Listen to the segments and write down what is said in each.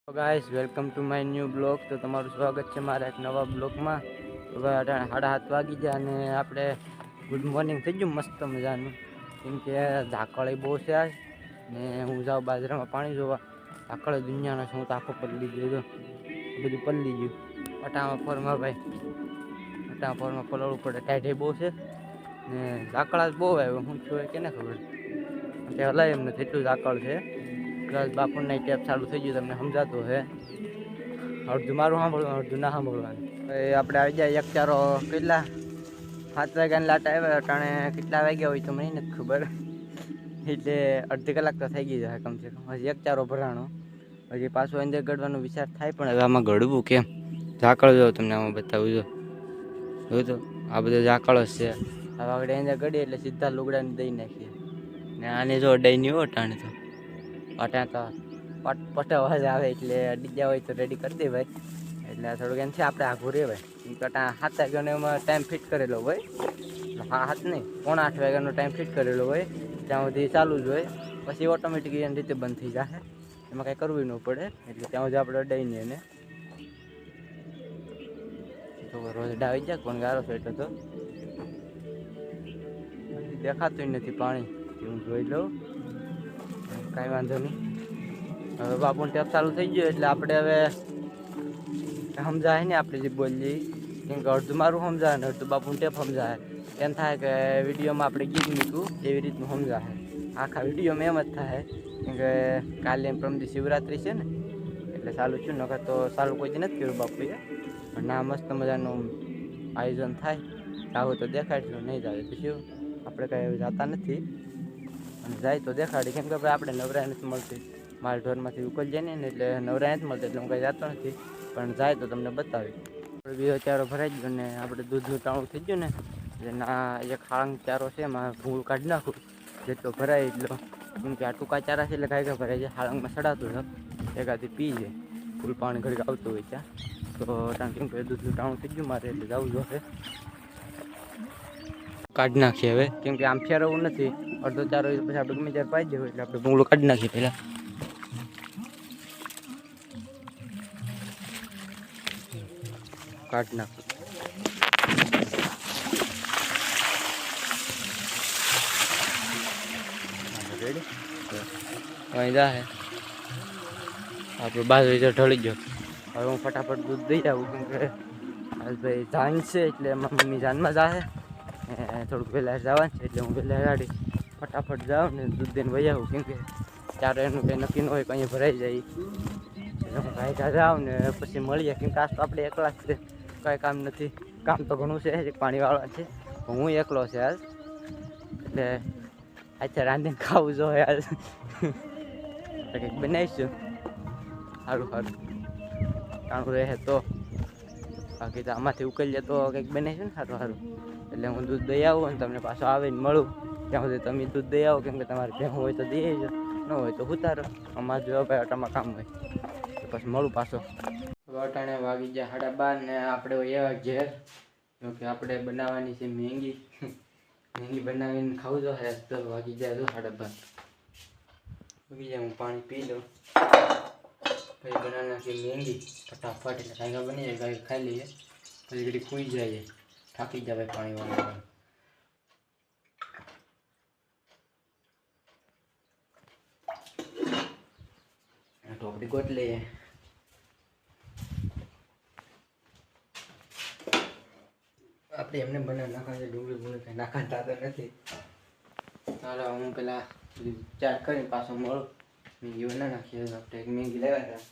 તો guys welcome to my new blog. તો તમારું સ્વાગત છે મારા એક નવા બ્લોગમાં. તો ભાઈ 7:30 વાગી ગયા અને આપણે ગુડ મોર્નિંગ થઈ ગયું મસ્ત મજાનું. કેમ કે ઝાકળ બહુ છે આજ ને હું જાઉં બાજરામાં પાણી જોવા. ઝાકળ દુનિયાનો છે, હું તો આખો પલળી ગયો, બધું પલળી ગયું. અટામાં ફોરમાં ભાઈ અટામાં ફોરમાં પલળવું પડે, ટાઈટ બહુ છે ને ઝાકળ બહુ આવ્યો. હું છું કે ને ખબર કે હલાય એમ નથી, એટલું ઝાકળ છે. પ્લસ બાપુના ટેપ ચાલુ થઈ ગયું, તમને સમજાતું હે. અડધું મારું સાંભળવાનું, અડધું ના સાંભળવાનું. આપણે આવી જાય એક ચારો કેટલા 7 વાગ્યાની લાટ આવ્યા. અટાણે કેટલા વાગ્યા હોય તો મને નથી ખબર, એટલે અડધી કલાક તો થઈ ગઈ જાય કમસે કમ. હજી એક ચારો ભરાણો, હજી પાછું અંદર ગળવાનો વિચાર થાય, પણ હવે આમાં ગળવું કેમ? ઝાકળ જો તમને આમાં બતાવું, જો તો આ બધો ઝાકળ જ છે. હવે આગળ અંદર ગળીએ એટલે સીધા લુગડાને દઈ નાખીએ ને આને જો અડાઈ નહીં હો. અટાણે તો પટ અવાજ આવે એટલે ડીજા હોય તો રેડી કરી દે ભાઈ. એટલે થોડુંક એમ છે આપણે આઘું રે ભાઈ. 7 વાગ્યાનો એમાં ટાઈમ ફિટ કરેલો હોય. હા હાથ નહીં, 7:45 વાગ્યાનો ટાઈમ ફિટ કરેલો હોય, ત્યાં સુધી ચાલુ જ હોય. પછી ઓટોમેટિક એની રીતે બંધ થઈ જશે, એમાં કાંઈ કરવું ન પડે. એટલે ત્યાં સુધી આપણે અડાઈને એને તો રોજ ડાવી જાય. પણ ગારો છે એટલે તો દેખાતું નથી પાણી, હું જોઈ લઉં, કાંઈ વાંધો નહીં. હવે બાપુને ટેપ ચાલુ થઈ ગયો એટલે આપણે હવે સમજાય ને આપણે જે બોલીએ, કેમ કે અડધું મારું સમજાય ને અડધું બાપુને ટેપ સમજાય. એમ થાય કે વિડીયોમાં આપણે ગીત મૂક્યું એવી રીતનું સમજાય. આખા વિડીયોમાં એમ જ થાય, કેમ કે કાલે પરમદી શિવરાત્રિ છે ને એટલે ચાલું છું. નકર તો ચાલુ કોઈથી નથી કર્યું બાપુએ. પણ ના મસ્ત મજાનું આયોજન થાય. આવું તો દેખાડશું, નહીં જાય તો શું, આપણે કાંઈ જતા નથી. અને જાય તો દેખાડી, કેમ કે ભાઈ આપણે નવરાઈ નથી મળતી. માલ ઢોરમાંથી ઉકલ જાય ને એટલે નવરાઈ નથી મળતી, એટલે હું કાંઈ જતો નથી. પણ જાય તો તમને બતાવી. આપણે બીજો ચારો ભરાઈ ગયો ને આપણે દૂધનું ટાણું થઈ ગયું ને એટલે ના એક હાળંગ ચારો છે, એમાં ભૂલ કાઢી નાખું જેટલો ભરાય એટલો. કેમ કે આ ટૂંકા ચારા છે એટલે કાંઈ ભરાય જાય. હાળંગમાં સડાતું છે, એકાથી પી જાય. ફૂલ પાણી ઘડીક આવતું હોય ત્યાં. તો કેમ કે દૂધનું ટાણું થઈ ગયું મારે, એટલે જવું જોઈએ. કાઢી નાખીએ હવે, કેમ કે આમ ફેરવવું નથી. અડધો ચારો પછી આપણે ગમે ત્યારે પાઈ જવું, એટલે આપણે ભૂંગળું કાઢી નાખીએ પહેલાં. કાઢ નાખો. રેડી અહીં જાહે આપણું બાજુ ઢળી ગયો. હવે હું ફટાફટ દૂધ દઈ આવું, કેમ કે ભાઈ જાન છે એટલે એમાં મમ્મી જાનમાં જાહે. થોડુંક વહેલા જવાનું છે એટલે હું વહેલા ગાડી ફટાફટ જાઉં ને દૂધ દઈને વહી આવું. કેમ કે ચારે એનું કંઈ નક્કી ન હોય, કંઈ ભરાઈ જાય. એટલે હું ગાયકા જાઉં ને પછી મળીએ. કેમ કે આજ તો આપણે એકલા જ છે, કાંઈ કામ નથી. કામ તો ઘણું છે, પાણીવાળા છે, હું એકલો છે આજ. એટલે આજે રાંધીને ખાવું જોઈએ આજ. કંઈક બનાવીશું સારું સારું ટાણું રહે તો. બાકી તો આમાંથી ઉકેલીએ તો કંઈક બનાવીશું ને સારું સારું. એટલે હું દૂધ દઈ આવું અને તમને પાછો આવીને મળું. ત્યાં સુધી તમે દૂધ દઈ આવો, કેમ કે તમારે ભેહું હોય તો દઈ આવજો, ન હોય તો ઉતારો. અમારે જો ભાઈ અટામાં કામ હોય તો પછી મળું પાછો. અટાણે વાગી ગયા 12:30 ને આપણે એવા ઘેર. કે આપણે બનાવવાની છે મેંગી. મેંગી બનાવીને ખાવું જો હે. તો વાગી જાય તો 12:30 વાગી જાય. હું પાણી પી લઉં પછી બનાવી નાખી મેંગી ફટાફટ. એટલે કાંઈ બની જાય, કાંઈ ખાઈ લઈએ પછી ઘડી ખુઈ જાય. થાકી જાય પાણી વાળવાનું. ટોપડી ગોટ લઈએ. આપણે એમને બનાવી નાખવા છે, ડુંગળી બુંગળી કંઈ નાખતા તો નથી. ચાલો હું પેલા ચાટ કરીને પાછો મળું. મેગી બનાવી નાખીએ. આપણે એક મેગી લેવા હતા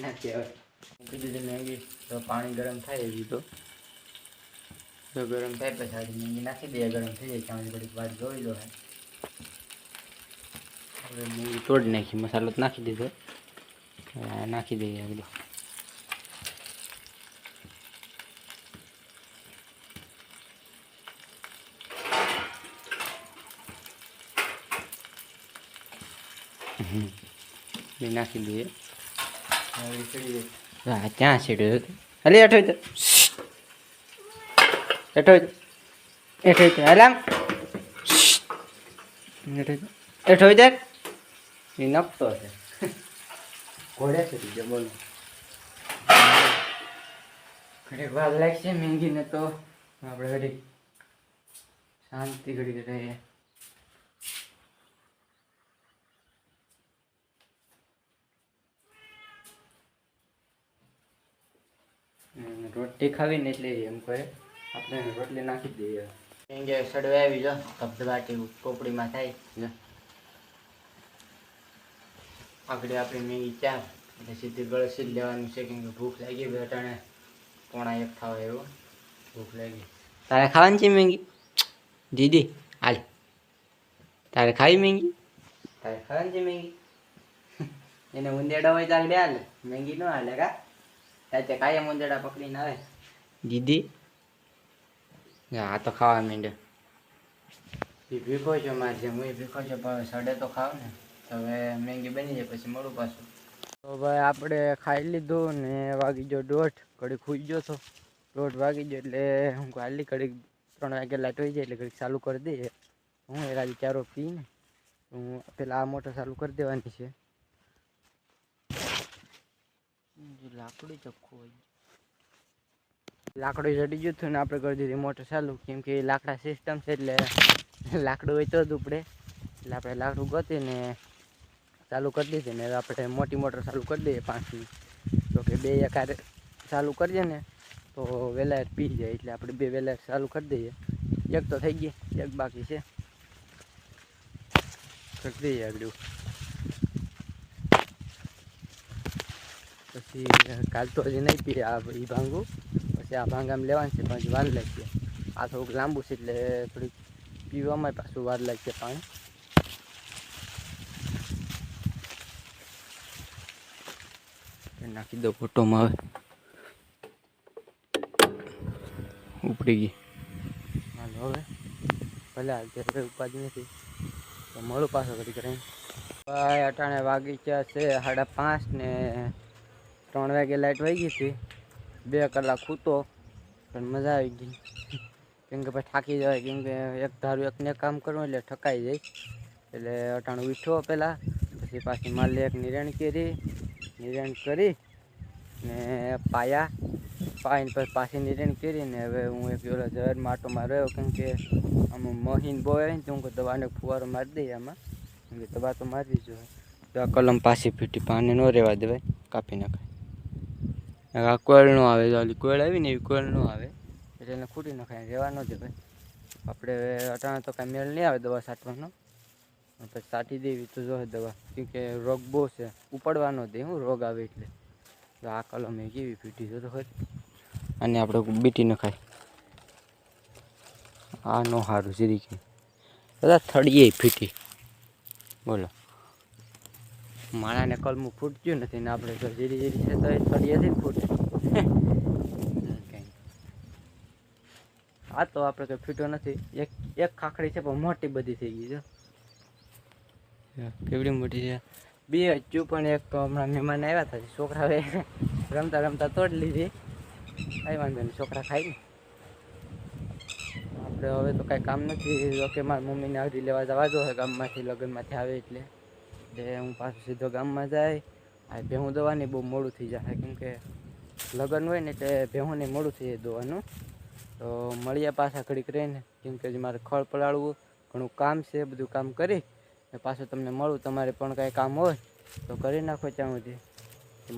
નાખીએ. હવે કીધું છે મેગી તો પાણી ગરમ થાય એવી તો ગરમ થાય પછી આજે મેગી નાખી દઈએ. ગરમ થઈ જાય ત્યાં ઘડીક વાર જોઈ લો. હવે મેગી તોડી નાખી, મસાલો તો નાખી દીધો, નાખી દઈએ બધું. નાખી દઈએ. હા ત્યાં સીડ્યો હલે હેઠો હેઠો હેઠો હાલ આમ હેઠો એ ઠોઈ દે એ નપતો છે ઘોડે છે બીજો બોલો ઘડીક વાર લાગશે મેંગીને તો આપણે ઘડીક શાંતિ ઘડીક રહીએ રોટલી ખાવીને એટલે એમ કહે આપણે રોટલી નાખી દઈએ કેમ કે સડવે આવી જો ધબધબાટી પોપડીમાં થાય આગળ આપણી મેગી ચાર એટલે સીધી ગળસી જ લેવાનું છે કેમ કે ભૂખ લાગી બે અટાણે 1:30 થાવ એવું ભૂખ લાગી તારે ખાવાની છે મેગી દીદી હાલ તારે ખાવી મેગી તારે ખાવાની છે મેગી એને ઉંદેડા હોય તો આગળ હાલે મેગી ન હાલે કા ત્યાં કાયમ ઉંદેડા પકડીને આવે દીદી હા તો ખાવા માંડ્યો એ ભીખો છો મારે જેમ હું ભીખો છો પણ સડે તો ખાવ ને તો હવે મેંગી બની જાય પછી મળું પાછું તો ભાઈ આપણે ખાઈ લીધું ને વાગી ગયો 1:30 ઘડીક ખુઈ ગયો તો 1:30 વાગી ગયો એટલે હું હાલી ઘડીક 3 વાગે લાઈટ હોય જાય એટલે ઘડીક ચાલુ કરી દઈએ હું એકાદી ચારો પીને હું પેલા આ મોટર ચાલુ કરી દેવાની છે લાકડું ચોખ્ખું હોય લાકડું ચડી ગયું હતું ને આપણે કરી દીધી મોટર ચાલુ કેમ કે લાકડા સિસ્ટમ છે એટલે લાકડું હોય તો જ ઉપડે એટલે આપણે લાકડું ગોતીને ચાલુ કરી દીધી ને આપણે મોટી મોટર ચાલુ કરી દઈએ 5ની તો કે 2 એકારે ચાલુ કરીએ ને તો વેલાયર પી જાય એટલે આપણે 2 વેલાયર ચાલુ કરી દઈએ એક તો થઈ ગઈ એક બાકી છે કરી દઈએ આગળ પછી કાલ તો હજી નહીં પીએ આ એ ભાંગું પછી આ ભાંગામાં લેવાનું છે પણ વાર લાગશે આ થોડુંક લાંબુ છે એટલે થોડીક પીવામાં પાછું વાર લાગશે પાણી નાખી દો ફોટોમાં હવે ઉપડી ગઈ હાલો હવે ભલે અત્યારે ઉપાધિ નથી તો મળું પાછો ઘડી કરીને ભાઈ અટાણે વાગી ગયા છે 5:30 ને 3 વાગે લાઈટ વહી ગઈ હતી 2 કલાક સૂતો પણ મજા આવી ગઈ કેમ કે પછી થાકી જવાય કેમ કે એક ધારું એકને કામ કરવું એટલે ઠકાઈ જાય એટલે અટાણું ઉઠ્યો પહેલાં પછી પાછી માલે એક નિરણ કરી ને પાઈને પછી પાછી નિરણ કરીને હવે હું એક ઓલા ઝેરમાં આટોમાં રહ્યો કેમ કે આમાં મહીન બોય ને તો હું દવાને ફુવારો મારી દઈએ આમાં કેમ કે દવા તો મારવી જોઈએ તો આ કલમ પાછી ફીટી પાને ન રહેવા દેવાય કાપી નાખાય આ કોયલ ન આવે તો કોયલ આવી ને એવી કોયલ ન આવે એટલે એને ખૂટી નખાય રહેવા ન દેવાય આપણે અટાણે તો કાંઈ મેળ નહીં આવે દવા છાંટવાનો પછી છાંટી દેવી તો જોઈએ દવા કેમ કે રોગ બહુ છે ઉપાડવાનો દે હું રોગ આવે એટલે તો આ કલમ એ કેવી ફીટી છે તો ખરી અને આપણે બીટી નખાય આ નો સારું સીધી કે બધા થળીએ ફીટી બોલો માણાને કલમું ફૂટતું નથી ને આપણે તો જીરી છે તો એ થળીએથી ફૂટે આ તો આપણે કંઈ ફીટો નથી એક ખાખડી છે પણ મોટી બધી થઈ ગઈ છે કેવડી મોટી છે 2 હજુ પણ એક તો હમણાં મહેમાન આવ્યા હતા છોકરાએ રમતા રમતા તોડ લીધી કાંઈ વાંધો નહીં છોકરા ખાઈ ને આપણે હવે તો કાંઈ કામ નથી જો કે મારી મમ્મીને હાજરી લેવા જવા જો ગામમાંથી લગ્નમાંથી આવે એટલે હું પાછું સીધો ગામમાં જાય આ ભેહું દવાની બહુ મોડું થઈ જાય કેમ કે લગ્ન હોય ને એટલે ભેહુંને મોડું થઈ જાય દોવાનું તો મળીએ પાછા ઘડીક રહીને કેમ કે મારે ખળ પલાળવું ઘણું કામ છે બધું કામ કરી ને પાછું તમને મળું તમારે પણ કાંઈ કામ હોય તો કરી નાખો ત્યાં સુધી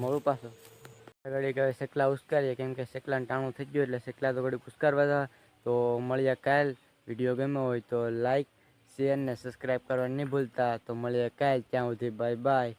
મળું પાછું ઘડીક હવે શેકલા ઉસ્કારીએ કેમ કે શેકલાને ટાણું થઈ ગયું એટલે શેકલા તો ઘડીક ઉસ્કારવા હતા તો મળીએ કાલ વિડીયો ગમ્યો હોય તો લાઈક શેર ને સબસ્ક્રાઈબ કરવા નહીં ભૂલતા તો મળીએ કાલ ત્યાં સુધી બાય બાય